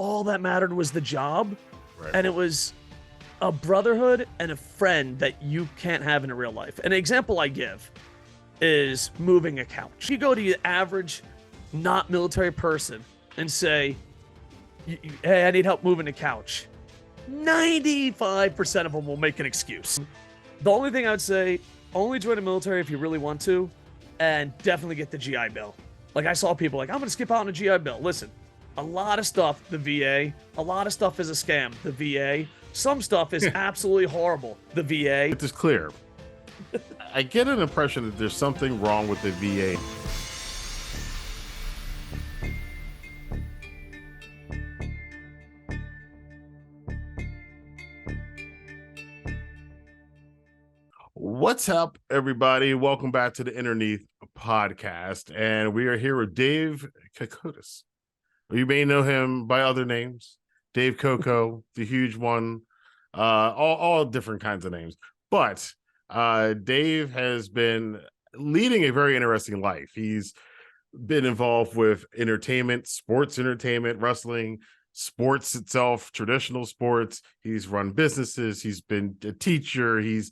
all that mattered was the job. Right. And it was a brotherhood and a friend that you can't have in real life. An example I give is moving a couch. You go to the average not military person and say, hey, I need help moving a couch. 95% of them will make an excuse. The only thing I would say, only join the military if you really want to, and definitely get the GI Bill. Like, I saw people like, I'm going to skip out on a GI Bill. Listen, a lot of stuff, the VA, a lot of stuff is a scam, the VA. Some stuff is absolutely horrible, the VA. It is clear. I get an impression that there's something wrong with the VA. What's up, everybody? Welcome back to the Innerneath Podcast. And we are here with Dave Kocotos. You may know him by other names. Dave Coco, the huge one, all different kinds of names. But Dave has been leading a very interesting life. He's been involved with entertainment, sports entertainment, wrestling, sports itself, traditional sports. He's run businesses. He's been a teacher. He's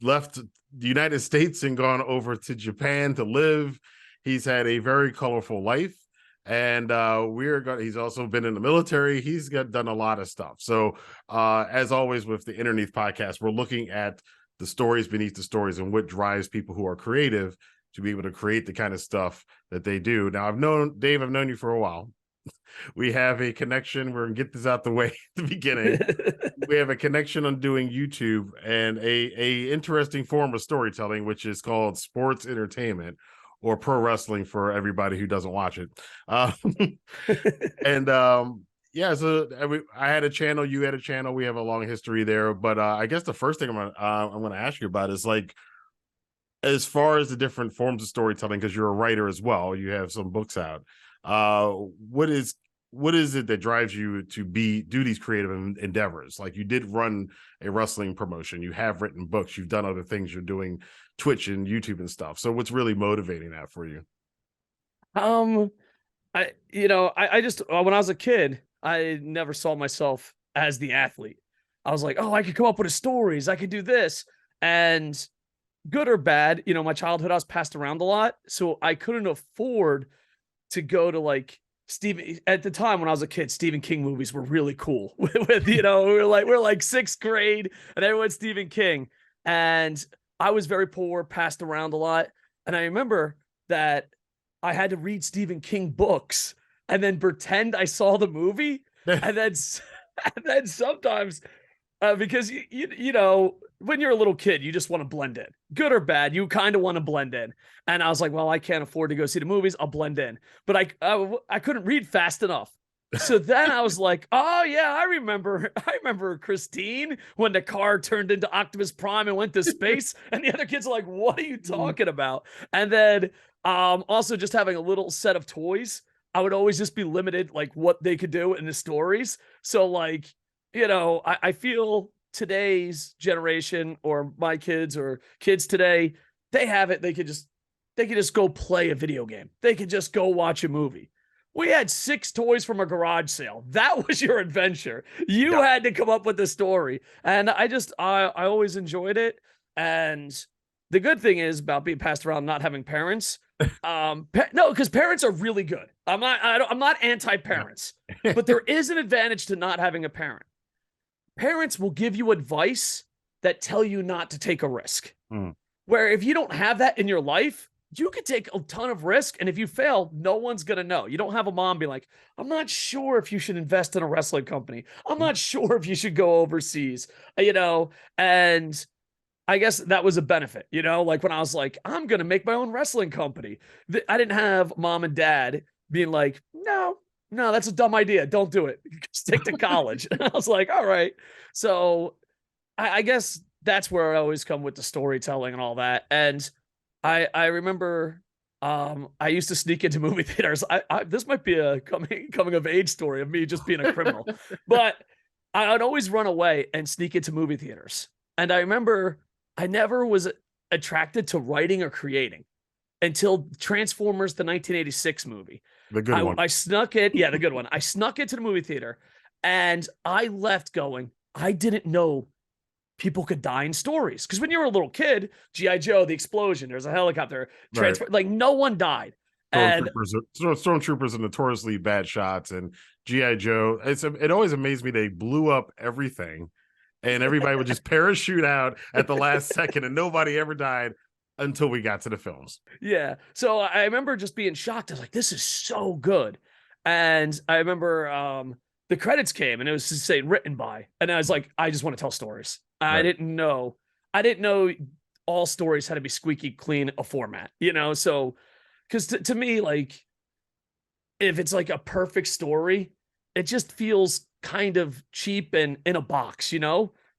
left the United States and gone over to Japan to live. He's had a very colorful life. And he's also been in the military. He's done a lot of stuff. So as always with the Innerneath Podcast, we're looking at the stories beneath the stories and what drives people who are creative to be able to create the kind of stuff that they do. Now, I've known you for a while. We have a connection. We're going to get this out the way at the beginning. We have a connection on doing YouTube and a interesting form of storytelling, which is called sports entertainment, or pro wrestling for everybody who doesn't watch it. So I had a channel, you had a channel, we have a long history there. But I guess the first thing I'm going to ask you about is, like, as far as the different forms of storytelling, because you're a writer as well, you have some books out. What is it that drives you to do these creative endeavors? Like, you did run a wrestling promotion, you have written books, you've done other things, you're doing Twitch and YouTube and stuff. So what's really motivating that for you? I just, when I was a kid, I never saw myself as the athlete. I was like, oh, I could come up with stories, I could do this. And good or bad, my childhood, I was passed around a lot. So I couldn't afford to go to, like, at the time when I was a kid, Stephen King movies were really cool. we're like sixth grade and everyone's Stephen King. And I was very poor, passed around a lot. And I remember that I had to read Stephen King books and then pretend I saw the movie. and then sometimes, because, when you're a little kid, you just want to blend in. Good or bad, you kind of want to blend in. And I was like, well, I can't afford to go see the movies, I'll blend in. But I couldn't read fast enough. So then I was like, oh yeah, I remember Christine, when the car turned into Optimus Prime and went to space. And the other kids are like, what are you talking about? And then also just having a little set of toys, I would always just be limited, like, what they could do in the stories. So, like, I feel today's generation, or my kids or kids today, they have it. They could just go play a video game. They could just go watch a movie. We had 6 toys from a garage sale. That was your adventure. You had to come up with the story. And I always enjoyed it. And the good thing is about being passed around, not having parents. No, because parents are really good. I'm not anti-parents, but there is an advantage to not having a parent. Parents will give you advice that tell you not to take a risk. Where if you don't have that in your life, you could take a ton of risk. And if you fail, no one's going to know. You don't have a mom be like, I'm not sure if you should invest in a wrestling company. I'm not sure if you should go overseas, and I guess that was a benefit, like when I was like, I'm going to make my own wrestling company. I didn't have mom and dad being like, no, that's a dumb idea. Don't do it. Stick to college. And I was like, all right. So I guess that's where I always come with the storytelling and all that. And I remember I used to sneak into movie theaters. This might be a coming of age story of me just being a criminal, but I'd always run away and sneak into movie theaters. And I remember I never was attracted to writing or creating until Transformers, the 1986 movie. The good one. I snuck it. Yeah, the good one. I snuck it to the movie theater, and I left going, I didn't know people could die in stories. Because when you were a little kid, G.I. Joe, the explosion, there's a helicopter, Right. transfer, like no one died. And Stormtroopers are notoriously bad shots, and G.I. Joe, it always amazed me they blew up everything, and everybody would just parachute out at the last second, and nobody ever died until we got to the films. yeah, so I remember just being shocked. I was like, this is so good. And I remember the credits came and it was just saying written by, and I was like, I just want to tell stories. I Right. didn't know all stories had to be squeaky clean a format, so because to me, like, if it's like a perfect story, it just feels kind of cheap and in a box,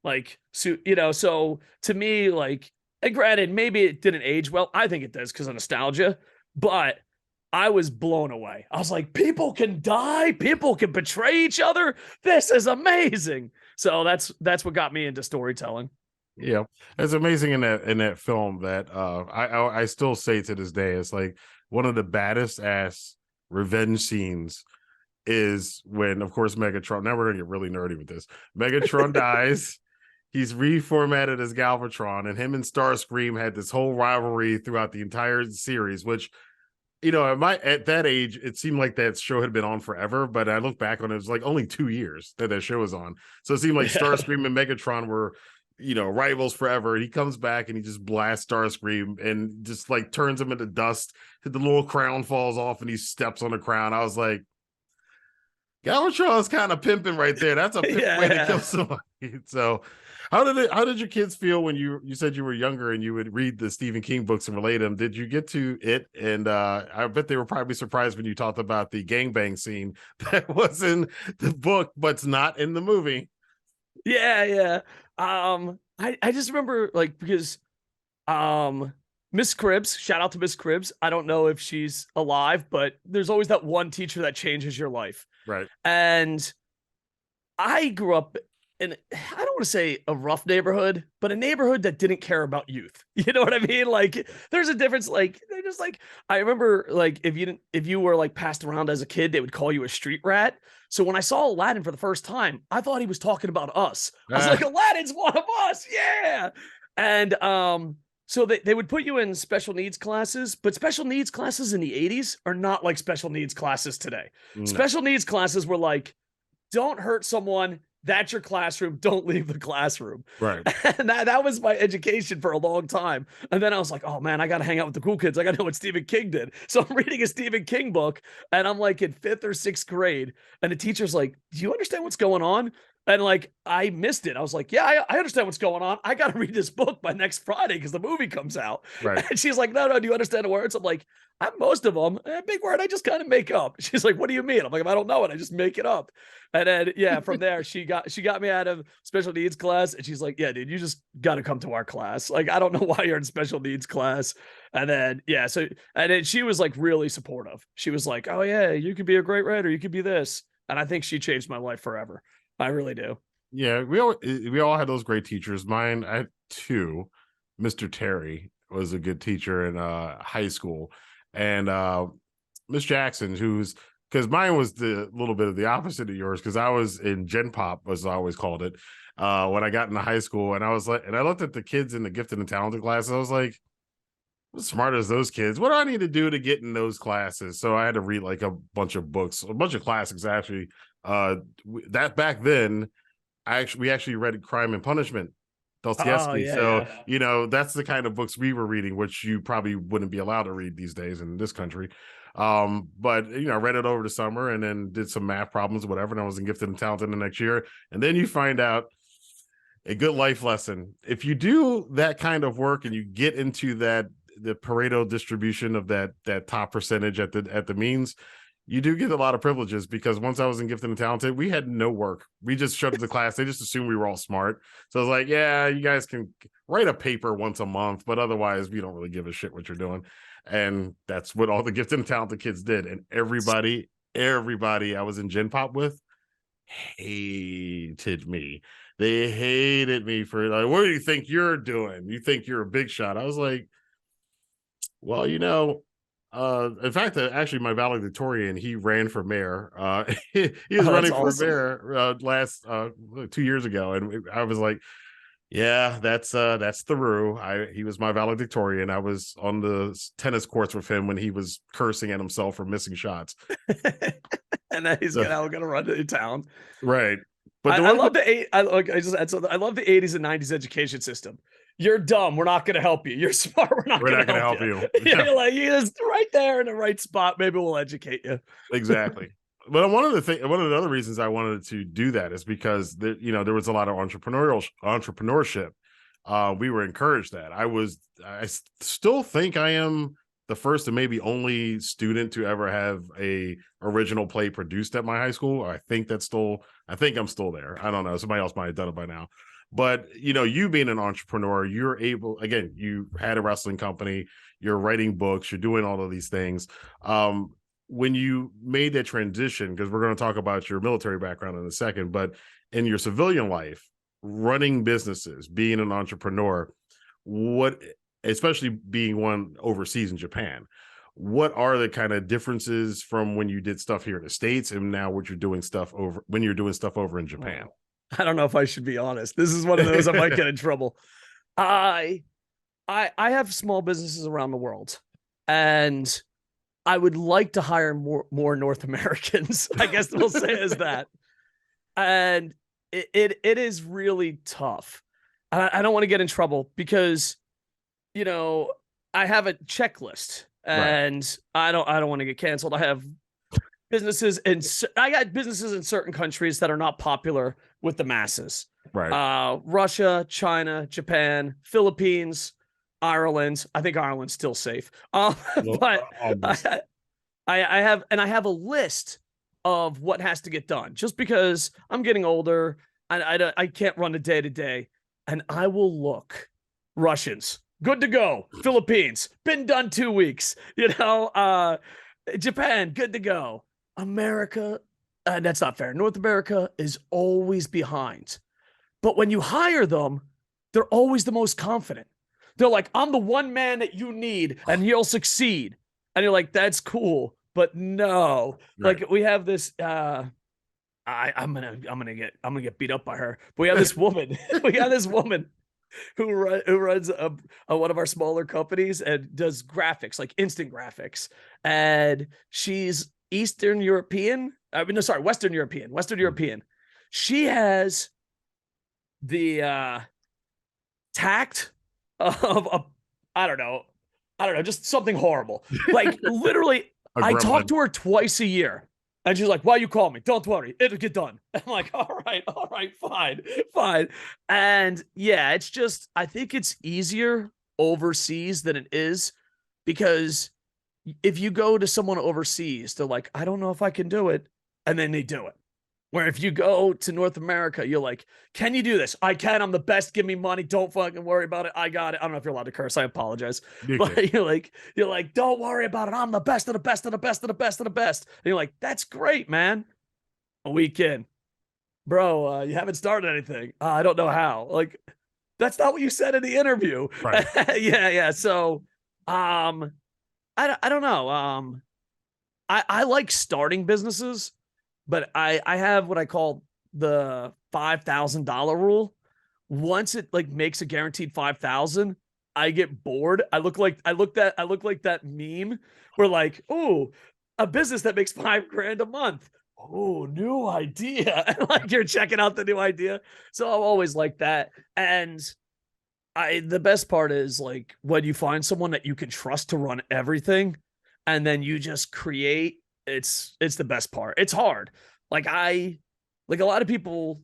like, so to me, like, and granted, maybe it didn't age well. I think it does because of nostalgia, but I was blown away. I was like, people can die, people can betray each other. This is amazing. So that's what got me into storytelling. Yeah, it's amazing in that film that I still say to this day, it's like one of the baddest ass revenge scenes is when, of course, Megatron. Now we're gonna get really nerdy with this. Megatron dies. He's reformatted as Galvatron, and him and Starscream had this whole rivalry throughout the entire series, which, at that age, it seemed like that show had been on forever, but I look back on it, it was like only 2 years that show was on. So it seemed like Starscream and Megatron were, rivals forever. And he comes back and he just blasts Starscream and just like turns him into dust. The little crown falls off and he steps on the crown. I was like, Galvatron's kind of pimping right there. That's a pimp way to kill somebody. So how did your kids feel when you said you were younger and you would read the Stephen King books and relate them? Did you get to it? And I bet they were probably surprised when you talked about the gangbang scene that was in the book but's not in the movie. Yeah. I just remember, like, because Miss Cribbs, shout out to Miss Cribbs. I don't know if she's alive, but there's always that one teacher that changes your life. Right. And I grew up in, I don't want to say a rough neighborhood, but a neighborhood that didn't care about youth. You know what I mean? Like, there's a difference. Like, they're just like, I remember, like, if you were like passed around as a kid, they would call you a street rat. So when I saw Aladdin for the first time, I thought he was talking about us. I was like, Aladdin's one of us. Yeah. And so they would put you in special needs classes, but special needs classes in the 80s are not like special needs classes today. No. Special needs classes were like, don't hurt someone. That's your classroom. Don't leave the classroom. Right. And that was my education for a long time. And then I was like, oh man, I got to hang out with the cool kids. I got to know what Stephen King did. So I'm reading a Stephen King book and I'm like in 5th or 6th grade. And the teacher's like, do you understand what's going on? And like, I missed it. I was like, yeah, I understand what's going on. I got to read this book by next Friday because the movie comes out. Right. And she's like, no, do you understand the words? I'm like, most of them, a big word I just kind of make up. She's like, what do you mean? I'm like, I don't know it. I just make it up. And then, yeah, from there, she got me out of special needs class. And she's like, yeah, dude, you just got to come to our class. Like, I don't know why you're in special needs class. And then, yeah, and then she was like really supportive. She was like, oh yeah, you could be a great writer. You could be this. And I think she changed my life forever. I really do. Yeah, we all had those great teachers. Mine, I had 2. Mr. Terry was a good teacher in high school, and Miss Jackson, because mine was the little bit of the opposite of yours, because I was in Gen Pop, as I always called it, when I got into high school, and I was like, and I looked at the kids in the gifted and talented classes, I was like, I'm as smart as those kids. What do I need to do to get in those classes? So I had to read like a bunch of books, a bunch of classics actually. That back then, we actually read Crime and Punishment, Dostoevsky. Oh, yeah, so yeah. that's the kind of books we were reading, which you probably wouldn't be allowed to read these days in this country. But I read it over the summer and then did some math problems, whatever. And I was in Gifted and Talented the next year. And then you find out a good life lesson. If you do that kind of work and you get into the Pareto distribution of that top percentage at the means, you do get a lot of privileges, because once I was in Gifted and Talented, we had no work. We just showed up to class. They just assumed we were all smart. So I was like, yeah, you guys can write a paper once a month, but otherwise we don't really give a shit what you're doing. And that's what all the Gifted and Talented kids did. And everybody I was in Gen Pop with hated me. They hated me for like, what do you think you're doing? You think you're a big shot? I was like, well, In fact, actually, my valedictorian, he ran for mayor. He was Oh, that's running for awesome. mayor last 2 years ago, and I was like, yeah, that's Theroux. He was my valedictorian. I was on the tennis courts with him when he was cursing at himself for missing shots. And then he's So, gonna run to town. right. But I love I love the 80s and 90s education system. You're dumb. We're not going to help you. You're smart. We're not going to help you. Yeah. You're like, you're just right there in the right spot. Maybe we'll educate you. Exactly. But one of the other reasons I wanted to do that is because there was a lot of entrepreneurship. We were encouraged that. I still think I am the first and maybe only student to ever have a original play produced at my high school. I think I'm still there. I don't know. Somebody else might have done it by now. But, you being an entrepreneur, you're able, again, you had a wrestling company, you're writing books, you're doing all of these things. When you made that transition, because we're going to talk about your military background in a second, but in your civilian life, running businesses, being an entrepreneur, especially being one overseas in Japan, what are the kind of differences from when you did stuff here in the States and now when you're doing stuff over in Japan? I don't know if I should be honest. This is one of those I might get in trouble. I have small businesses around the world, and I would like to hire more North Americans. I guess we'll say as that. And it is really tough. I don't want to get in trouble because, I have a checklist, and I don't want to get canceled. I got businesses in certain countries that are not popular with the masses. Right. Russia, China, Japan, Philippines, Ireland. I think Ireland's still safe. But I have a list of what has to get done just because I'm getting older. I can't run a day to day, and I will look. Russians, good to go. Philippines, been done 2 weeks. Japan, good to go. America, that's not fair. North America is always behind. But when you hire them, they're always the most confident. They're like, I'm the one man that you need, and he'll succeed. And you're like, that's cool. But no, right. Like we have this, I'm gonna get beat up by her. But we have this woman, who runs one of our smaller companies and does graphics, like instant graphics. And she's Western European. She has the tact of I don't know, just something horrible. Like literally, I talk to her twice a year, and she's like, "Why you call me? Don't worry, it'll get done." I'm like, "All right, fine." And yeah, it's just I think it's easier overseas than it is because if you go to someone overseas, they're like, I don't know if I can do it. And then they do it. Where if you go to North America, you're like, can you do this? I can. I'm the best. Give me money. Don't fucking worry about it. I got it. I don't know if you're allowed to curse. I apologize. But you're like, don't worry about it. I'm the best of the best of the best of the best of the best. And you're like, that's great, man. A week in. Bro, you haven't started anything. I don't know how. Like, that's not what you said in the interview. Right. Yeah. So, I don't know. I like starting businesses, but I have what I call the $5,000 rule. Once it like makes a guaranteed 5,000, I get bored. I look like that meme where like, oh, a business that makes $5,000 a month. Oh, new idea. And like you're checking out the new idea. So I'm always like that. And the best part is like when you find someone that you can trust to run everything and then you just create, it's the best part. It's hard. Like a lot of people,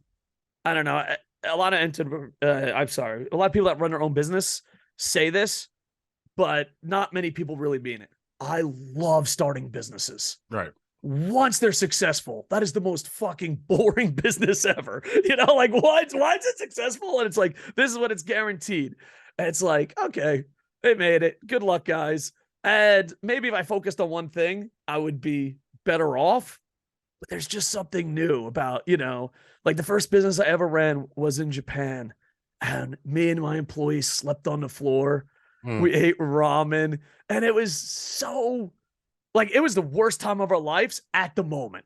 I don't know, a lot of people that run their own business say this, but not many people really mean it. I love starting businesses. Right. Once they're successful, that is the most fucking boring business ever. Like why is it successful? And it's like, this is what it's guaranteed. And it's like, okay, they made it. Good luck, guys. And maybe if I focused on one thing, I would be better off. But there's just something new about, like the first business I ever ran was in Japan. And me and my employees slept on the floor. We ate ramen. And it was so Like, it was the worst time of our lives at the moment.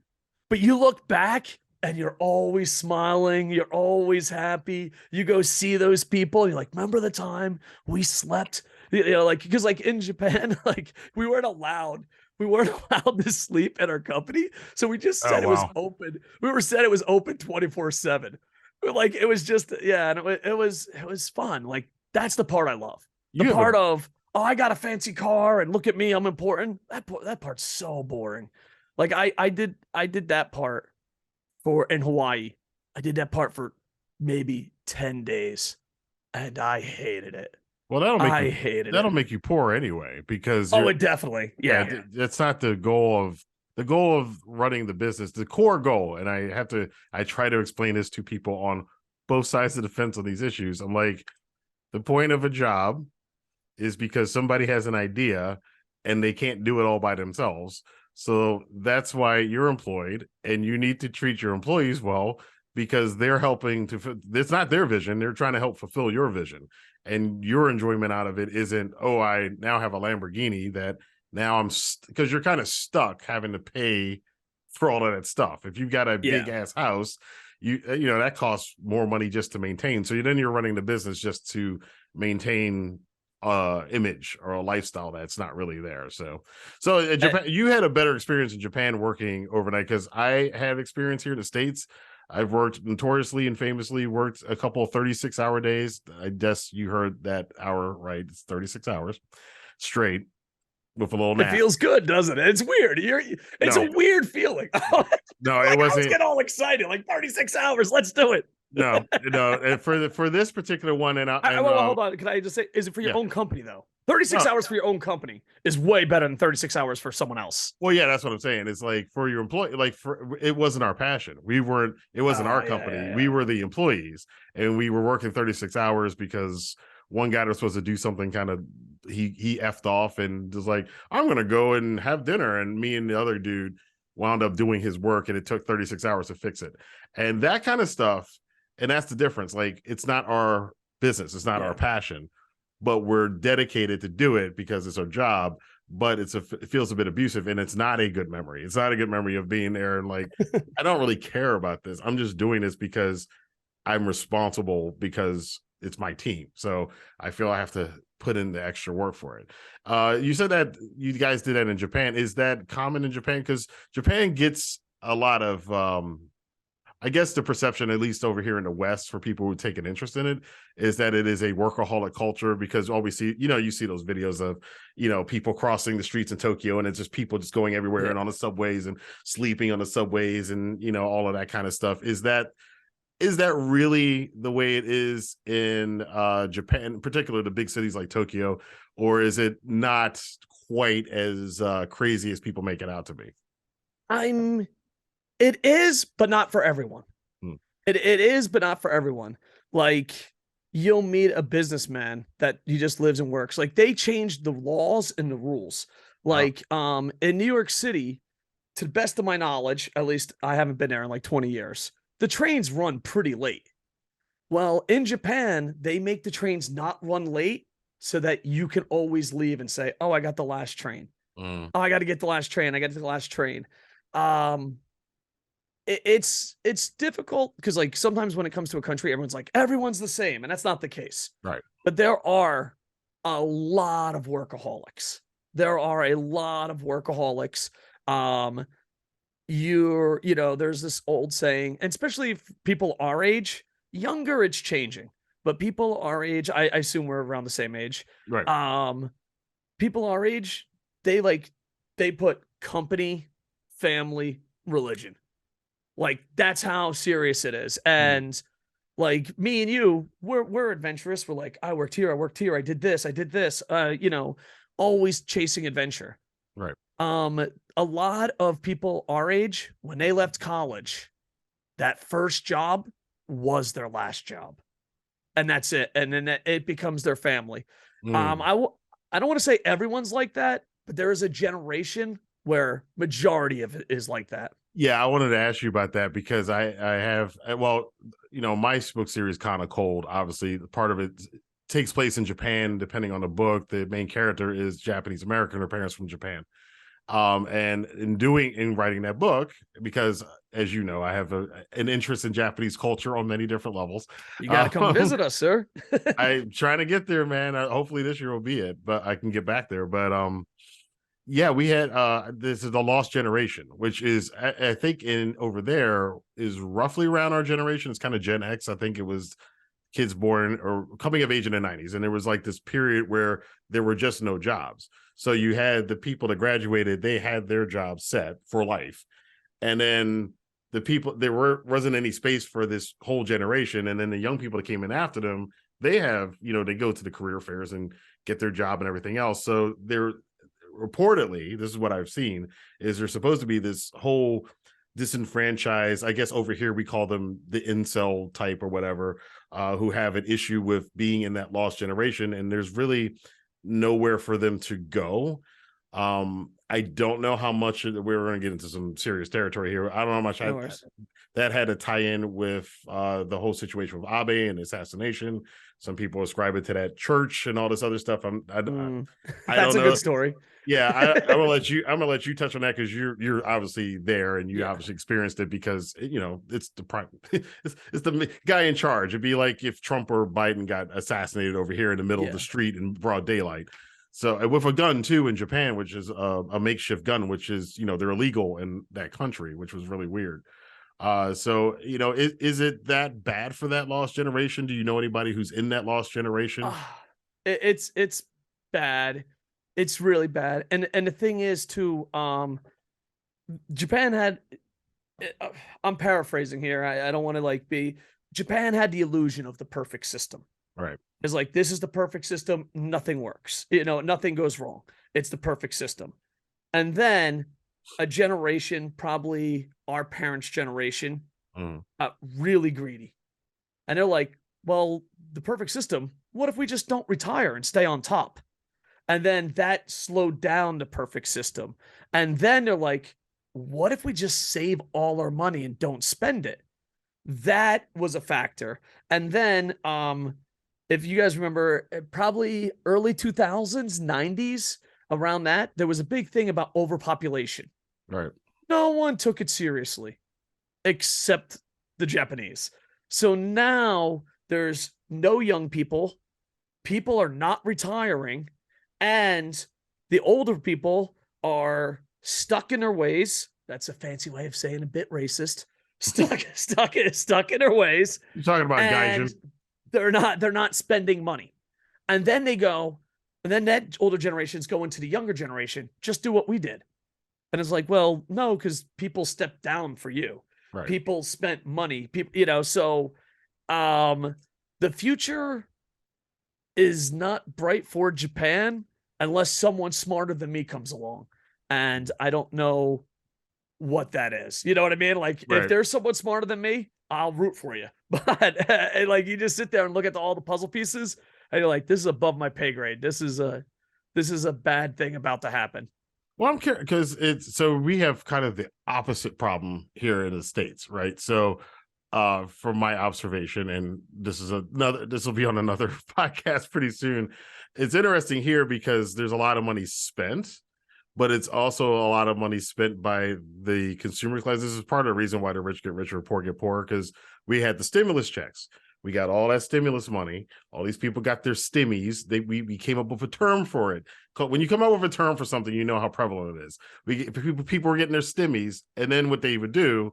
But you look back and you're always smiling. You're always happy. You go see those people. And you're like, remember the time we slept? Like, because like in Japan, like we weren't allowed to sleep at our company. So we just Oh said it was wow. open. We were said it was open 24/7. Like, it was just, yeah. And it was fun. Like, that's the part I love. The You have a part of, oh, I got a fancy car and look at me, I'm important. That part's so boring. Like, I did that part in Hawaii. I did that part for maybe 10 days and I hated it. well I hated that'll it. make you poor anyway, because Oh, you're it definitely. yeah, Yeah. that's not the goal of running the business. The core goal, and I try to explain this to people on both sides of the fence on these issues. I'm like, the point of a job is because somebody has an idea and they can't do it all by themselves. So that's why you're employed, and you need to treat your employees well, because they're helping to, it's not their vision. They're trying to help fulfill your vision. And your enjoyment out of it isn't, oh, I now have a Lamborghini that now because you're kind of stuck having to pay for all of that stuff. If you've got a big Yeah. ass house, you know that costs more money just to maintain. So then you're running the business just to maintain image or a lifestyle that's not really there. So in Uh, Japan, you had a better experience in Japan working overnight, because I have experience here in the States. I've worked notoriously and famously worked a couple of 36-hour days. I guess you heard that hour right. It's 36 hours straight with a little It nap. feels good, doesn't it? It's weird. It's a No, weird feeling. no, Like, it I was wasn't. getting all excited. Like, 36 hours. Let's do it. No. And for this particular one, Well, hold on. Can I just say, is it for your yeah, own company though? 36 no, hours for your own company is way better than 36 hours for someone else. well, yeah, that's what I'm saying. It's like, for your employee, like, for it wasn't our passion. It wasn't Oh, our yeah, company. yeah, We yeah. were the employees, and we were working 36 hours because one guy was supposed to do something kind of, he effed off and was like, I'm gonna go and have dinner, and me and the other dude wound up doing his work, and it took 36 hours to fix it. And that kind of stuff, and that's the difference. Like, it's not our business, it's not our Yeah. passion, but we're dedicated to do it because it's our job. But it feels a bit abusive, and it's not a good memory. It's not a good memory of being there and like, I don't really care about this. I'm just doing this because I'm responsible, because it's my team. So I feel I have to put in the extra work for it. You said that you guys did that in Japan. Is that common in Japan? Because Japan gets a lot of I guess the perception, at least over here in the West, for people who take an interest in it, is that it is a workaholic culture, because all we see, you see those videos of, people crossing the streets in Tokyo, and it's just people just going everywhere Yeah. and on the subways and sleeping on the subways and, all of that kind of stuff. Is that really the way it is in Japan, in particular, the big cities like Tokyo, or is it not quite as crazy as people make it out to be? It is, but not for everyone. Hmm. It is, but not for everyone. Like, you'll meet a businessman that he just lives and works. Like, they changed the laws and the rules. Like, in New York City, to the best of my knowledge, at least I haven't been there in like 20 years, the trains run pretty late. Well, in Japan, they make the trains not run late so that you can always leave and say, "Oh, I got the last train. Mm. Oh, I got to get the last train. I got the last train." Um, it's difficult because, like, sometimes when it comes to a country, everyone's like, everyone's the same, and that's not the case. Right. But there are a lot of workaholics. There are a lot of workaholics. Um, there's this old saying, and especially if people our age, younger, it's changing. But people our age, I assume we're around the same age. Right. Um, People our age, they put company, family, religion. Like, that's how serious it is. Mm. And like, me and you, we're adventurous. We're like, I worked here, I worked here, I did this, I did this. Always chasing adventure. Right. A lot of people our age, when they left college, that first job was their last job. And that's it. And then it becomes their family. Mm. I don't want to say everyone's like that, but there is a generation where majority of it is like that. Yeah, I wanted to ask you about that, because I have, well, my book series, Kind of Cold, obviously part of it takes place in Japan. Depending on the book, the main character is Japanese American, her parents from Japan. And in writing that book, because as you know, I have an interest in Japanese culture on many different levels. You got to come visit us, sir. I'm trying to get there, man. Hopefully this year will be it, but I can get back there. But yeah, we had this is the lost generation, which is I think in over there is roughly around our generation. It's kind of Gen X. I think it was kids born or coming of age in the 90s, and there was like this period where there were just no jobs. So you had the people that graduated, they had their jobs set for life, and then the people wasn't any space for this whole generation, and then the young people that came in after them, they have, they go to the career fairs and get their job and everything else. So they're reportedly, this is what I've seen, is there's supposed to be this whole disenfranchised, I guess over here we call them the incel type or whatever, who have an issue with being in that lost generation, and there's really nowhere for them to go. I don't know how much we're going to get into some serious territory here. I don't know how much that had to tie in with the whole situation with Abe and assassination. Some people ascribe it to that church and all this other stuff. I That's don't a know. good story. Yeah, I'm gonna let you touch on that because you're obviously there and you obviously experienced it, because it's the prime it's the guy in charge. It'd be like if Trump or Biden got assassinated over here in the middle of the street in broad daylight. So with a gun too in Japan, which is a makeshift gun, which is they're illegal in that country, which was really weird. So is it that bad for that lost generation? Do you know anybody who's in that lost generation? It's bad. It's really bad. And the thing is too, Japan had, I'm paraphrasing here. I don't want to Japan had the illusion of the perfect system. Right. It's like, this is the perfect system. Nothing works. Nothing goes wrong. It's the perfect system. And then a generation, probably our parents' generation, really greedy. And they're like, well, the perfect system, what if we just don't retire and stay on top? And then that slowed down the perfect system. And then they're like, what if we just save all our money and don't spend it? That was a factor. And then, if you guys remember, probably early 2000s, 90s, around that, there was a big thing about overpopulation. Right. No one took it seriously except the Japanese. So now there's no young people. People are not retiring. And the older people are stuck in their ways. That's a fancy way of saying a bit racist. Stuck in their ways. You're talking about gaijin. They're not spending money. And then that older generations go into the younger generation, just do what we did. And it's like, well, no, because people stepped down for you. Right. People spent money. People, so the future is not bright for Japan unless someone smarter than me comes along. And I don't know what that is. You know what I mean? Like, if there's someone smarter than me, I'll root for you. But you just sit there and look at all the puzzle pieces and you're like, this is above my pay grade. This is a bad thing about to happen. Well, I'm curious because we have kind of the opposite problem here in the States, right? So from my observation, and this will be on another podcast pretty soon. It's interesting here because there's a lot of money spent, but it's also a lot of money spent by the consumer class. This is part of the reason why the rich get richer, poor get poorer, because we had the stimulus checks. We got all that stimulus money. All these people got their stimmies. We came up with a term for it. When you come up with a term for something, you know how prevalent it is. People were getting their stimmies, and then what they would do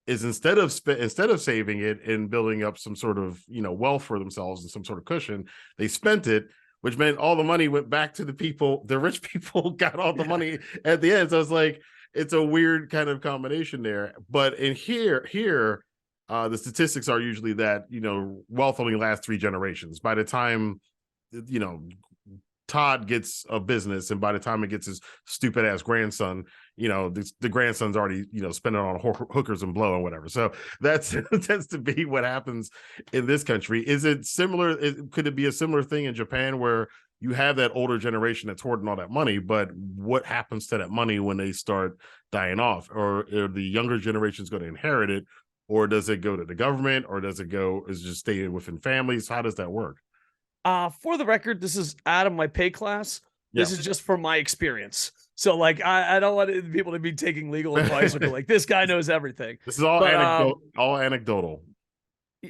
is instead of saving it and building up some sort of wealth for themselves and some sort of cushion, they spent it, which meant all the money went back to the people. The rich people got all the money at the end. So it's like it's a weird kind of combination there. But in here. The statistics are usually that, wealth only lasts 3 generations. By the time, Todd gets a business, and by the time it gets his stupid ass grandson, the grandson's already, spending on hookers and blow and whatever. So that tends to be what happens in this country. Is it similar? Could it be a similar thing in Japan where you have that older generation that's hoarding all that money, but what happens to that money when they start dying off? Or are the younger generations going to inherit it? Or does it go to the government, or is it just stay within families? How does that work? For the record, this is out of my pay class. This is just from my experience. So like, I don't want people to be taking legal advice or be like, this guy knows everything. This is all But, all anecdotal.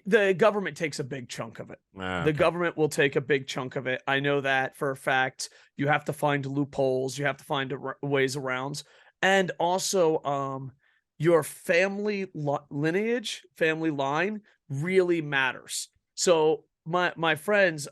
the government takes a big chunk of it. Ah, The okay. government will take a big chunk of it. I know that for a fact. You have to find loopholes. You have to find ways around, and also, your family lineage, family line really matters. So my friends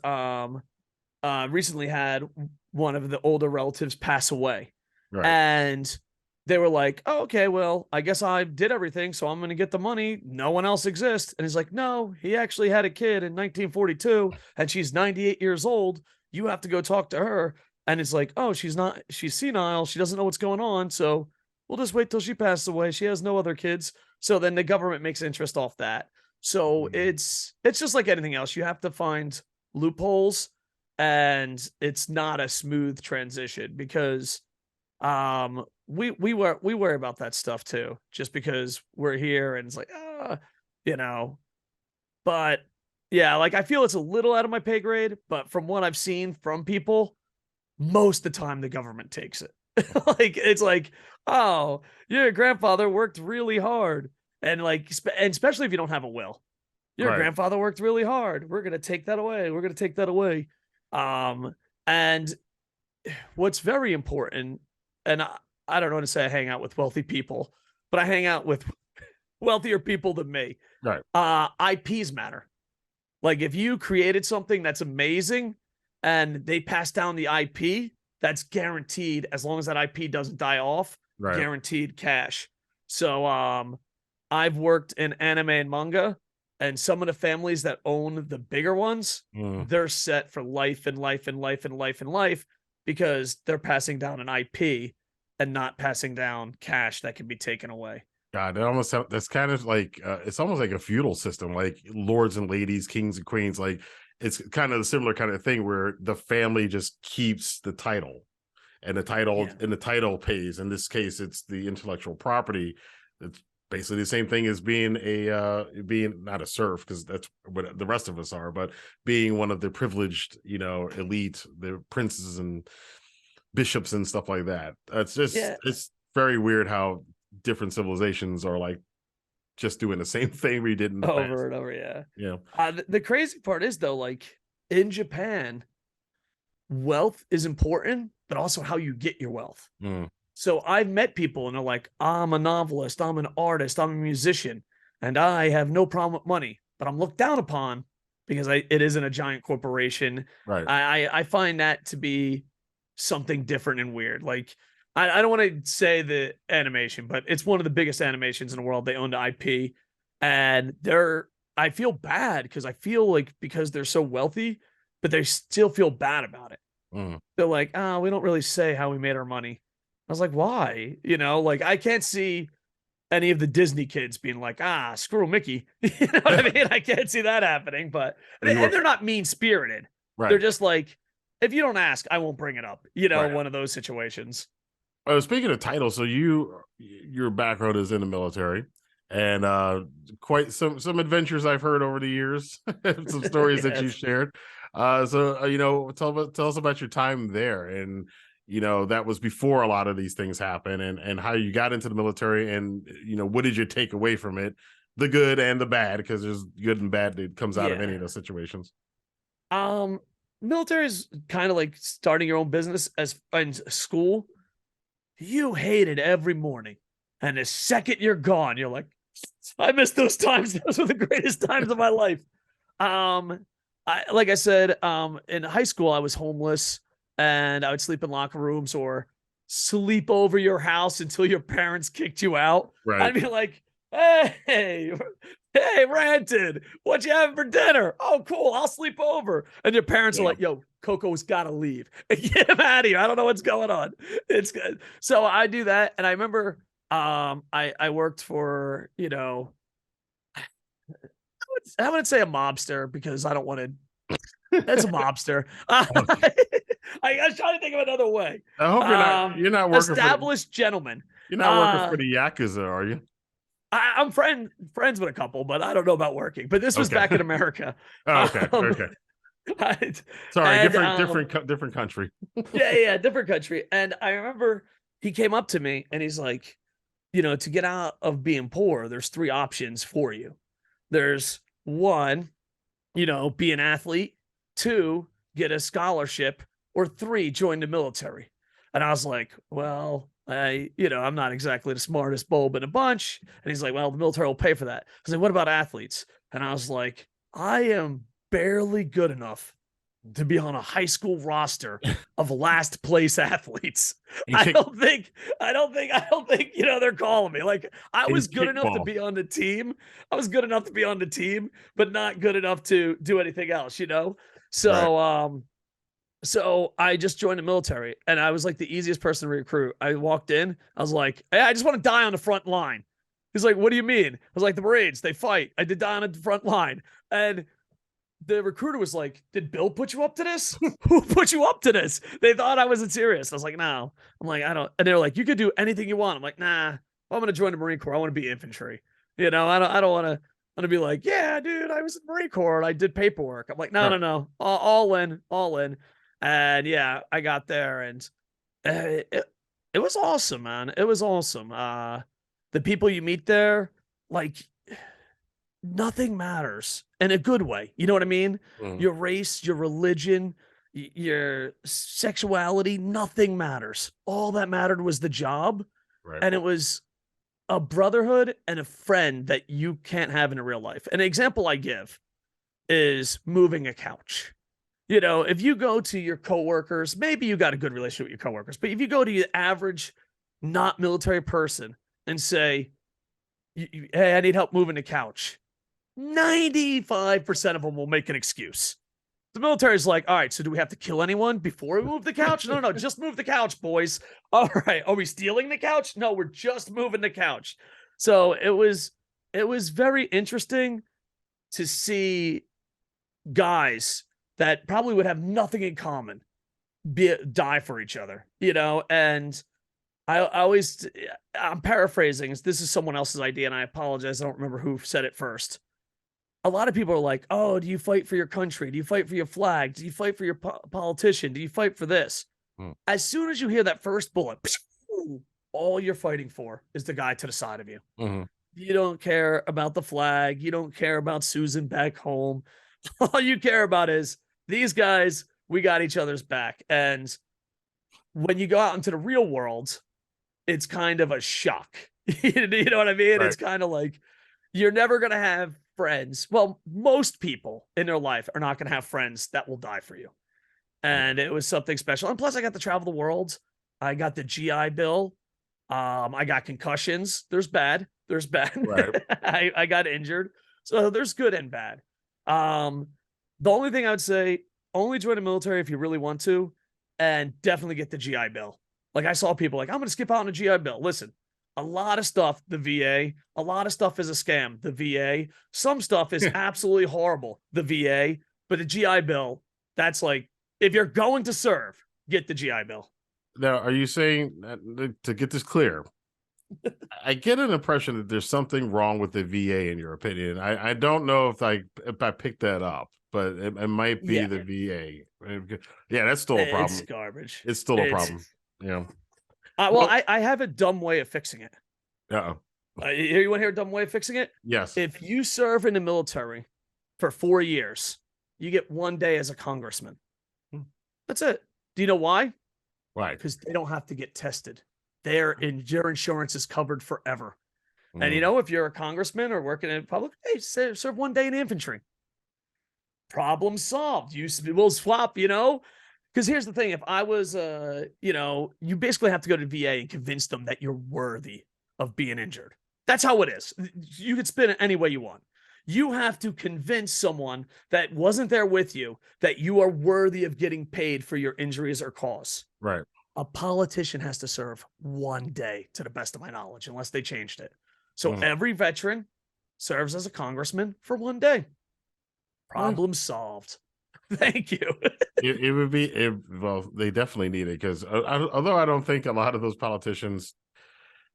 recently had one of the older relatives pass away, Right. and they were like, "Oh, okay, well, I guess I did everything, so I'm gonna get the money. No one else exists." And he's like, "No, he actually had a kid in 1942, and she's 98 years old. You have to go talk to her." And it's like, "Oh, she's senile. She doesn't know what's going on. So we'll just wait till she passes away. She has no other kids." So then the government makes interest off that. So Mm. it's just like anything else. You have to find loopholes, and it's not a smooth transition because we worry about that stuff too, just because we're here and it's like, you know, but yeah, like I feel it's a little out of my pay grade, but from what I've seen from people, most of the time the government takes it. Like it's like, oh, your grandfather worked really hard, and like and especially if you don't have a will, your Right. grandfather worked really hard, we're gonna take that away, we're gonna take that away. And what's very important, and I don't want to say I hang out with wealthy people, but I hang out with wealthier people than me. Right. IPs matter. Like if you created something that's amazing and they pass down the IP, that's guaranteed as long as that IP doesn't die off, Right. guaranteed cash. So I've worked in anime and manga, and some of the families that own the bigger ones, Mm. they're set for life and life and life and life and life because they're passing down an IP and not passing down cash that can be taken away. God, that's kind of like it's almost like a feudal system, like lords and ladies, kings and queens. Like it's kind of a similar kind of thing where the family just keeps the title, and Yeah. the title pays. In this case, it's the intellectual property. It's basically the same thing as being being not a serf, because that's what the rest of us are, but being one of the privileged, elite, the princes and bishops and stuff like that. Yeah. It's very weird how different civilizations are like just doing the same thing we did in the past. Over and over. Yeah. Yeah. The crazy part is though, like in Japan, wealth is important, but also how you get your wealth. Mm. So I've met people and they're like, I'm a novelist, I'm an artist, I'm a musician, and I have no problem with money, but I'm looked down upon because it isn't a giant corporation. Right. I find that to be something different and weird. Like I don't want to say the animation, but it's one of the biggest animations in the world. They own the IP, and I feel bad because I feel like because they're so wealthy, but they still feel bad about it. Mm. They're like, we don't really say how we made our money. I was like, why? Like I can't see any of the Disney kids being like, screw Mickey. You know what I mean? I can't see that happening, but and they're not mean spirited. Right. They're just like, if you don't ask, I won't bring it up. Right. One of those situations. Speaking of titles, so your background is in the military, and quite some adventures I've heard over the years, some stories that you shared. Tell us about your time there, and that was before a lot of these things happen, and how you got into the military, and what did you take away from it, the good and the bad, because there's good and bad that comes out of any of those situations. Military is kind of like starting your own business as in school. You hate it every morning, and the second you're gone, you're like, I miss those times. Those were the greatest times of my life. Like I said, in high school, I was homeless, and I would sleep in locker rooms or sleep over your house until your parents kicked you out. Right. I'd be like, hey, Ranted, what you having for dinner? Oh, cool, I'll sleep over. And your parents are like, yo, Coco's gotta leave. Get him out of here. I don't know what's going on. It's good. So I do that. And I remember I worked for, I wouldn't say a mobster because I don't want to. That's a mobster. I was trying to think of another way. I hope you're not working established gentleman. You're not working for the Yakuza, are you? I'm friends with a couple, but I don't know about working. But this was back in America. Oh, okay. Sorry, different country. yeah, different country. And I remember he came up to me and he's like, to get out of being poor, there's 3 options for you. There's 1, be an athlete, 2, get a scholarship, or 3, join the military. And I was like, well, I'm not exactly the smartest bulb in a bunch. And he's like, well, the military will pay for that. I was like, what about athletes? And I was like, I am barely good enough to be on a high school roster of last place athletes. I don't think, they're calling me. Like, I was good enough to be on the team. I was good enough to be on the team, but not good enough to do anything else, So, Right. So I just joined the military and I was like the easiest person to recruit. I walked in, I was like, hey, I just want to die on the front line. He's like, what do you mean? I was like, the Marines, they fight. I did die on the front line. And the recruiter was like, did Bill put you up to this? Who put you up to this? They thought I wasn't serious. I was like, no. I'm like, I don't. And they're like, you could do anything you want. I'm like, nah, I'm going to join the Marine Corps. I want to be infantry. I don't want to be like, yeah, dude, I was in the Marine Corps and I did paperwork. I'm like, no. All in. And yeah, I got there and it was awesome, man. It was awesome. The people you meet there, like, nothing matters in a good way. You know what I mean? Mm. Your race, your religion, your sexuality, nothing matters. All that mattered was the job. Right. And it was a brotherhood and a friend that you can't have in real life. An example I give is moving a couch. If you go to your coworkers, maybe you got a good relationship with your coworkers, but if you go to your average, not military person and say, hey, I need help moving the couch, 95% of them will make an excuse. The military is like, all right, so do we have to kill anyone before we move the couch? No, just move the couch, boys. All right, are we stealing the couch? No, we're just moving the couch. So it was very interesting to see guys that probably would have nothing in common die for each other, and I'm paraphrasing. This is someone else's idea, and I apologize. I don't remember who said it first. A lot of people are like, oh, do you fight for your country? Do you fight for your flag? Do you fight for your politician? Do you fight for this? As soon as you hear that first bullet, all you're fighting for is the guy to the side of you. Mm-hmm. You don't care about the flag. You don't care about Susan back home. All you care about is these guys, we got each other's back. And when you go out into the real world, it's kind of a shock. You know what I mean? Right. It's kind of like you're never going to have friends. Well, most people in their life are not going to have friends that will die for you. And it was something special. And plus, I got to travel the world. I got the GI Bill. I got concussions. There's bad. Right. I got injured. So there's good and bad. The only thing I would say, only join the military if you really want to, and definitely get the GI Bill. Like, I saw people like, I'm going to skip out on a GI Bill. Listen, a lot of stuff, the VA, a lot of stuff is a scam, the VA. Some stuff is absolutely horrible, the VA. But the GI Bill, that's like, if you're going to serve, get the GI Bill. Now, are you saying, to get this clear, I get an impression that there's something wrong with the VA, in your opinion. I don't know if I picked that up, but it might be the VA. Yeah, that's still a problem. It's garbage. It's still a problem. Yeah. Well, I have a dumb way of fixing it. Uh-oh. You want to hear a dumb way of fixing it? Yes. If you serve in the military for 4 years, you get 1 day as a congressman. That's it. Do you know why? Why? Because they don't have to get tested. Your insurance is covered forever. And if you're a congressman or working in public, hey, serve 1 day in infantry. Problem solved. We'll swap, because here's the thing. If I was, you basically have to go to VA and convince them that you're worthy of being injured. That's how it is. You could spin it any way you want. You have to convince someone that wasn't there with you that you are worthy of getting paid for your injuries or cause. Right. A politician has to serve 1 day, to the best of my knowledge, unless they changed it. So every veteran serves as a congressman for 1 day. Problem solved. Thank you. It would be, well, they definitely need it, because although I don't think a lot of those politicians,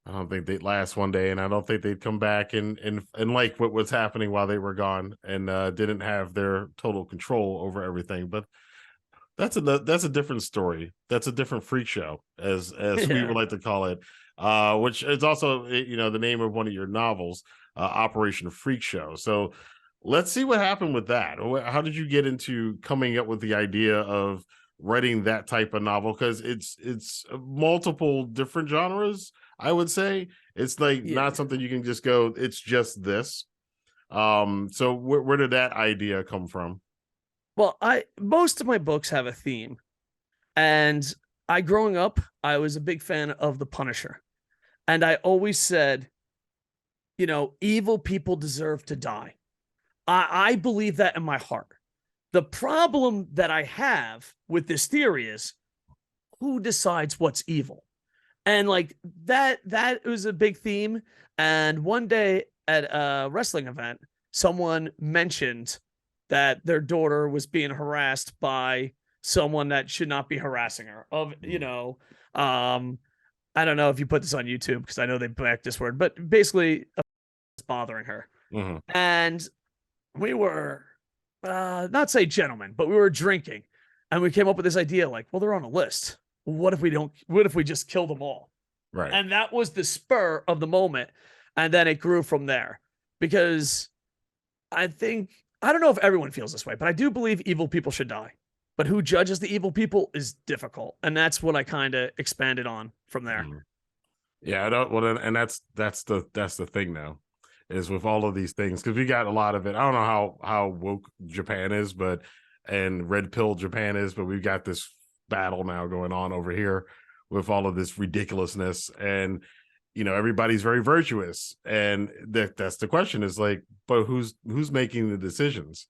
I don't think they'd last 1 day, and I don't think they'd come back and like what was happening while they were gone and didn't have their total control over everything. But That's a different story. That's a different freak show, as we would Yeah. like to call it. Which is also the name of one of your novels, Operation Freak Show. So let's see what happened with that. How did you get into coming up with the idea of writing that type of novel? Because it's multiple different genres. I would say it's like Yeah. not something you can just go. It's just this. So where did that idea come from? Well, I most of my books have a theme. And growing up, I was a big fan of The Punisher. And I always said, evil people deserve to die. I believe that in my heart. The problem that I have with this theory is who decides what's evil? And like that was a big theme. And one day at a wrestling event, someone mentioned that their daughter was being harassed by someone that should not be harassing her. I don't know if you put this on YouTube because I know they back this word, but basically it's bothering her. Mhm. And we were not say gentlemen, but we were drinking and we came up with this idea like, well, they're on a list. What if we just kill them all? Right. And that was the spur of the moment. And then it grew from there because I don't know if everyone feels this way, but I do believe evil people should die. But who judges the evil people is difficult. And that's what I kind of expanded on from there. Mhm. Yeah, I don't. Well, and that's the thing now, is with all of these things, because we got a lot of it. I don't know how woke Japan is, and red pill Japan is, but we've got this battle now going on over here with all of this ridiculousness, and everybody's very virtuous, and that's the question, is like, but who's making the decisions?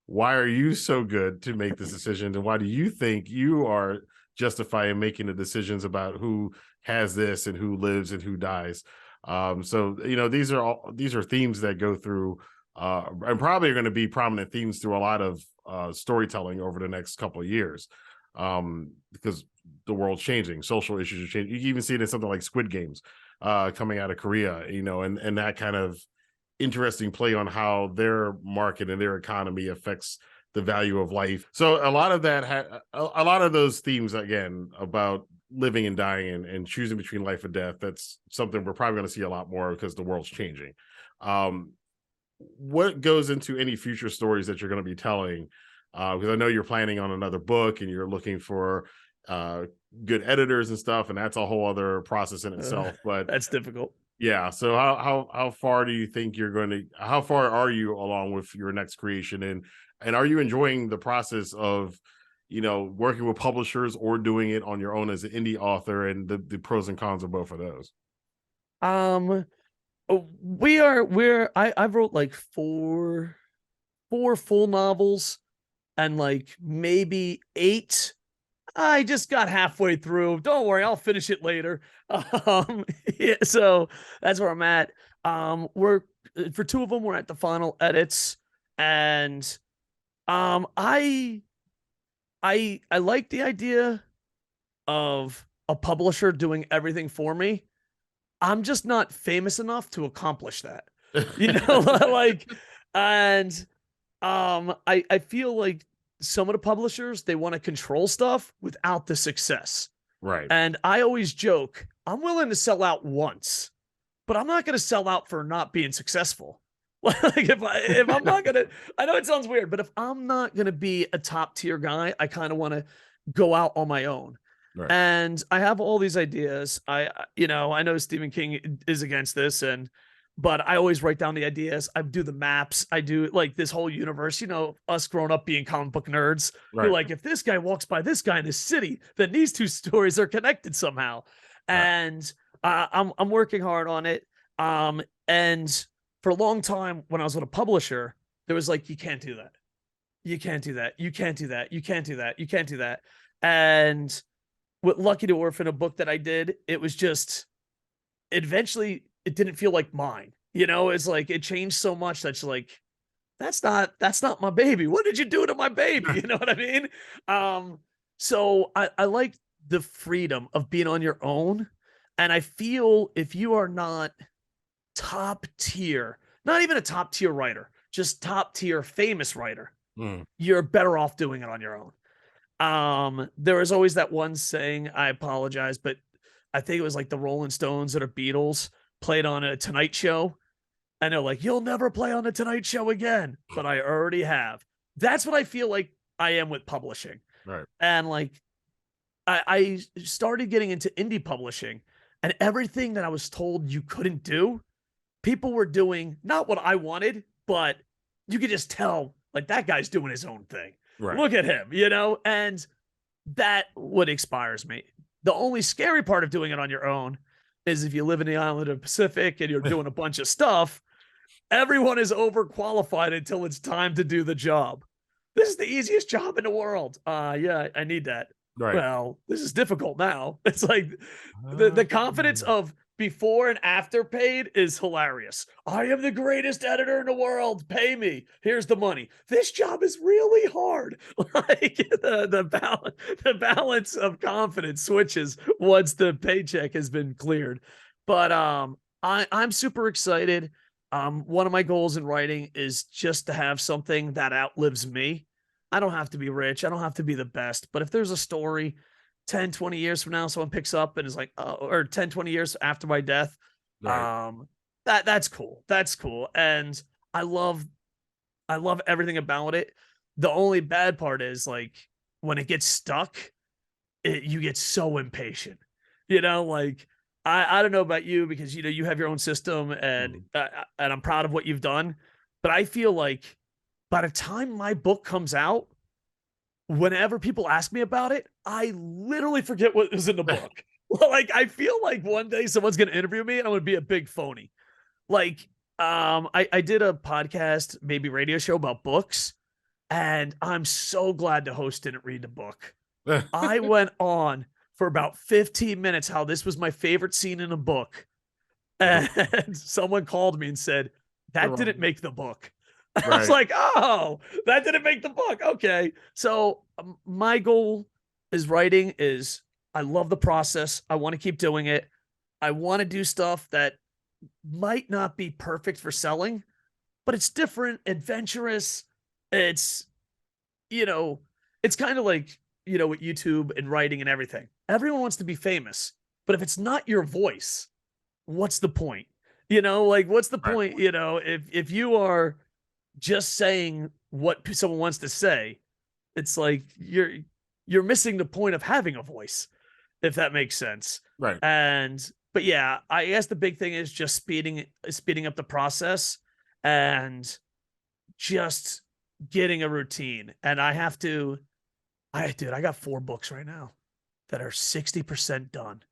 Why are you so good to make this decision, and why do you think you are justified in making the decisions about who has this and who lives and who dies? So these are themes that go through, and probably are going to be prominent themes through a lot of storytelling over the next couple of years, because the world's changing, social issues are changing. You can even see it in something like Squid Games, coming out of Korea, and that kind of interesting play on how their market and their economy affects the value of life. So a lot of that, a lot of those themes, again, about living and dying, and choosing between life and death. That's something we're probably going to see a lot more because the world's changing. Um, what goes into any future stories that you're going to be telling? Because I know you're planning on another book and you're looking for uh, good editors and stuff, and that's a whole other process in itself. But That's difficult. yeah. So how far do you think you're going to? How far are you along with your next creation, and are you enjoying the process of, working with publishers or doing it on your own as an indie author, and the pros and cons of both of those? Um, I wrote like four full novels and like maybe eight. I just got halfway through. Don't worry, I'll finish it later. Yeah, so that's where I'm at. We're for two of them, we're at the final edits, and um, I I like the idea of a publisher doing everything for me. I'm just not famous enough to accomplish that. Like, and I feel like some of the publishers, they want to control stuff without the success. Right. And I always joke, I'm willing to sell out once, but I'm not going to sell out for not being successful. Like if I'm not going to, I know it sounds weird, but if I'm not going to be a top tier guy, I kind of want to go out on my own. Right. And I have all these ideas. I know Stephen King is against this, but I always write down the ideas. I do the maps. I do like this whole universe. Us growing up being comic book nerds. Who Right. like, if this guy walks by this guy in this city, then these two stories are connected somehow. Right. And I'm working hard on it. And for a long time when I was with a publisher, there was like, you can't do that. You can't do that. You can't do that. You can't do that. You can't do that. And with Lucky to Orphan, a book that I did, it was just eventually it didn't feel like mine. It's like it changed so much that's like, that's not my baby. What did you do to my baby? You know what I mean? So I like the freedom of being on your own. And I feel if you are not top tier, not even a top tier writer, just top tier famous writer, Mm. you're better off doing it on your own. There was always that one saying, I apologize, but I think it was like the Rolling Stones or the Beatles played on a Tonight Show. And they're like, you'll never play on the Tonight Show again, but I already have. That's what I feel like I am with publishing. Right. And like, I started getting into indie publishing, and everything that I was told you couldn't do, people were doing not what I wanted, but you could just tell like that guy's doing his own thing. Right. Look at him, and that what inspires me. The only scary part of doing it on your own is if you live in the island of the Pacific and you're doing a bunch of stuff, everyone is overqualified until it's time to do the job. This is the easiest job in the world. Yeah, I need that. Right. Well, this is difficult now. It's like the confidence of before and after paid is hilarious. I am the greatest editor in the world. Pay me. Here's the money. This job is really hard. Like the balance of confidence switches once the paycheck has been cleared. But I'm super excited. One of my goals in writing is just to have something that outlives me. I don't have to be rich. I don't have to be the best. But if there's a story 10, 20 years from now, someone picks up and is like, or 10, 20 years after my death, Right. that's cool. That's cool. And I love everything about it. The only bad part is like when it gets stuck, you get so impatient, like I don't know about you because, you have your own system and I'm proud of what you've done, but I feel like by the time my book comes out, whenever people ask me about it, I literally forget what was in the book. Like, I feel like one day someone's going to interview me and I'm going to be a big phony. Like, I did a podcast, maybe radio show about books, and I'm so glad the host didn't read the book. I went on for about 15 minutes how this was my favorite scene in a book. And someone called me and said, that didn't make the book. Right. I was like, oh, that didn't make the book. Okay. So my goal is writing is I love the process. I want to keep doing it. I want to do stuff that might not be perfect for selling, but it's different, adventurous. It's, it's kind of like, with YouTube and writing and everything. Everyone wants to be famous, but if it's not your voice, what's the point? What's the point? If you are just saying what someone wants to say, it's like you're missing the point of having a voice, if that makes sense. Right. But yeah, I guess the big thing is just speeding up the process and just getting a routine. And I got 4 books right now that are 60% done.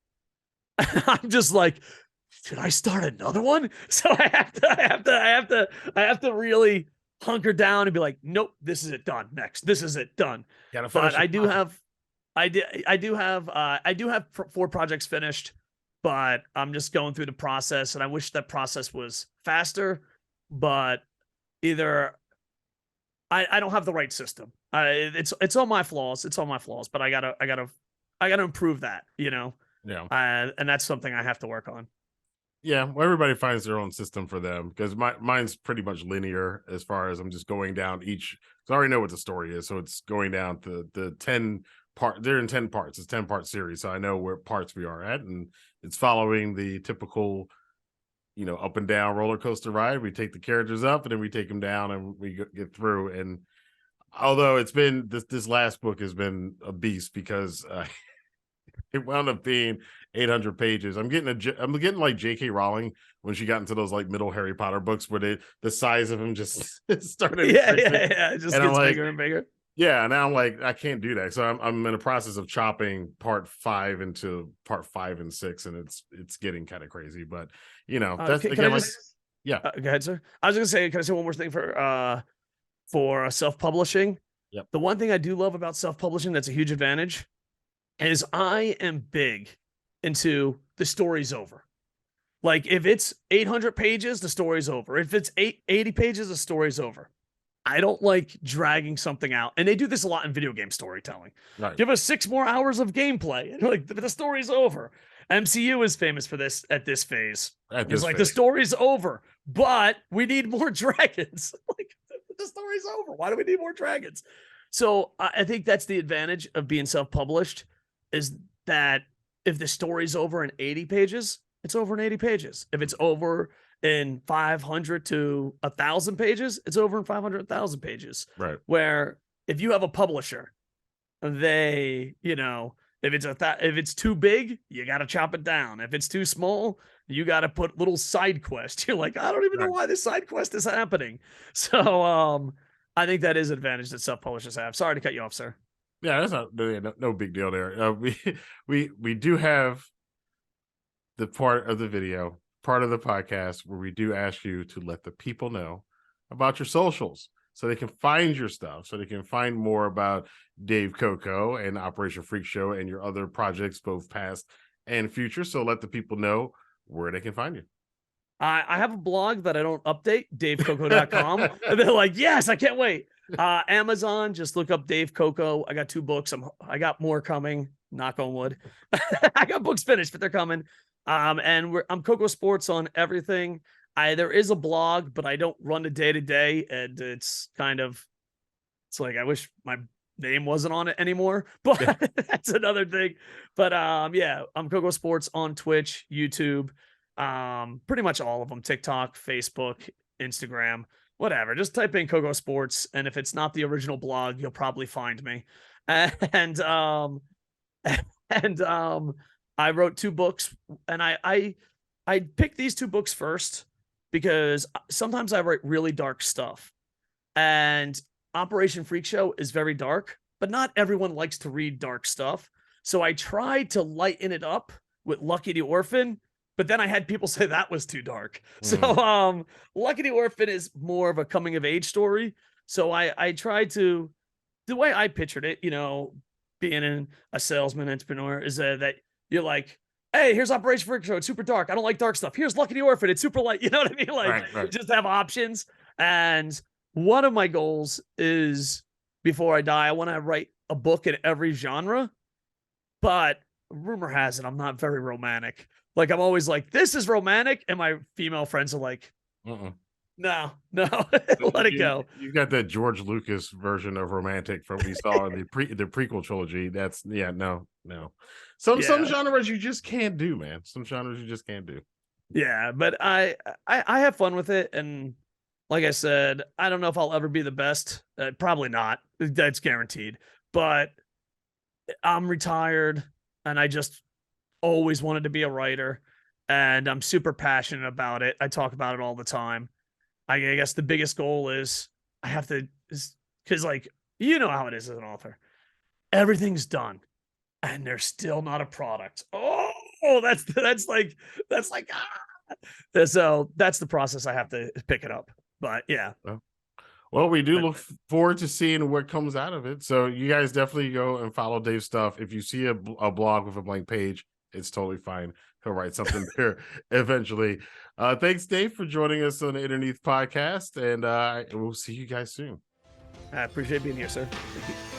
I'm just like, should I start another one? So I have to really hunker down and be like, nope, this is it, done. Next, this is it, done. But I do have 4 projects finished, but I'm just going through the process, and I wish that process was faster. But either I don't have the right system. It's all my flaws. It's all my flaws. But I gotta improve that. Yeah. And that's something I have to work on. Yeah, well, everybody finds their own system for them because mine's pretty much linear as far as I'm just going down each. Because I already know what the story is, so it's going down to the 10 part. They're in 10 parts. It's 10-part series, so I know where parts we are at, and it's following the typical, up and down roller coaster ride. We take the characters up, and then we take them down, and we get through. And although it's been this last book has been a beast because it wound up being 800 pages. I'm getting like J.K. Rowling when she got into those like middle Harry Potter books where the size of them just started. Yeah. It just gets bigger and bigger. Yeah, and now I'm like, I can't do that. So I'm in the process of chopping part 5 into part 5 and 6, and it's getting kind of crazy. But that's again, yeah. Go ahead, sir. I was gonna say, can I say one more thing for self-publishing? Yep. The one thing I do love about self-publishing that's a huge advantage is I am big into the story's over. Like if it's 800 pages, the story's over. If it's 80 pages, the story's over. I don't like dragging something out. And they do this a lot in video game storytelling. Right. Give us 6 more hours of gameplay. And like the story's over. MCU is famous for this at this phase. It's like the story's over, but we need more dragons. Like the story's over. Why do we need more dragons? So I think that's the advantage of being self-published, is that if the story's over in 80 pages, it's over in 80 pages. If it's over in 500 to 1,000 pages, it's over in 500, 1,000 pages. Right. Where if you have a publisher, they, if it's too big, you got to chop it down. If it's too small, you got to put little side quests. You're like, I don't even know why this side quest is happening. So, I think that is an advantage that self-publishers have. Sorry to cut you off, sir. Yeah, that's no big deal there. We do have the part of the video, part of the podcast, where we do ask you to let the people know about your socials, so they can find your stuff, so they can find more about Dave Coco and Operation Freak Show and your other projects, both past and future. So let the people know where they can find you. I have a blog that I don't update, davecoco.com. And they're like, yes, I can't wait. Amazon, just look up Dave Coco. I got 2 books. I got more coming, knock on wood. I got books finished, but they're coming. And I'm Coco Sports on everything. There is a blog, but I don't run it day to day. And it's like, I wish my name wasn't on it anymore, but that's another thing. But yeah, I'm Coco Sports on Twitch, YouTube, pretty much all of them, TikTok, Facebook, Instagram, whatever. Just type in Coco Sports, and if it's not the original blog, you'll probably find me. And I wrote 2 books, and I picked these 2 books first because sometimes I write really dark stuff, and Operation Freak Show is very dark, but not everyone likes to read dark stuff. So I tried to lighten it up with Lucky the Orphan, but then I had people say that was too dark. So Lucky the Orphan is more of a coming of age story. So I tried to, the way I pictured it, being a salesman entrepreneur, is that you're like, hey, here's Operation Freak Show. It's super dark. I don't like dark stuff. Here's Lucky the Orphan. It's super light. You know what I mean? Like, right. Just have options. And one of my goals is, before I die, I want to write a book in every genre. But rumor has it, I'm not very romantic. Like, I'm always like, this is romantic. And my female friends are like, no, let it go. You got that George Lucas version of romantic from we saw in the prequel trilogy. That's no. Some genres you just can't do, man. Some genres you just can't do. Yeah, but I have fun with it, and like I said, I don't know if I'll ever be the best. Probably not. That's guaranteed. But I'm retired, and I just always wanted to be a writer, and I'm super passionate about it. I talk about it all the time. I guess the biggest goal is I have to, because like, how it is as an author. Everything's done, and there's still not a product. Oh, that's like, So that's the process. I have to pick it up. But yeah. Well, we do look forward to seeing what comes out of it. So you guys definitely go and follow Dave's stuff. If you see a blog with a blank page, it's totally fine. He'll write something there eventually. Thanks, Dave, for joining us on the Innerneath Podcast, and we'll see you guys soon. I appreciate being here, sir. Thank you.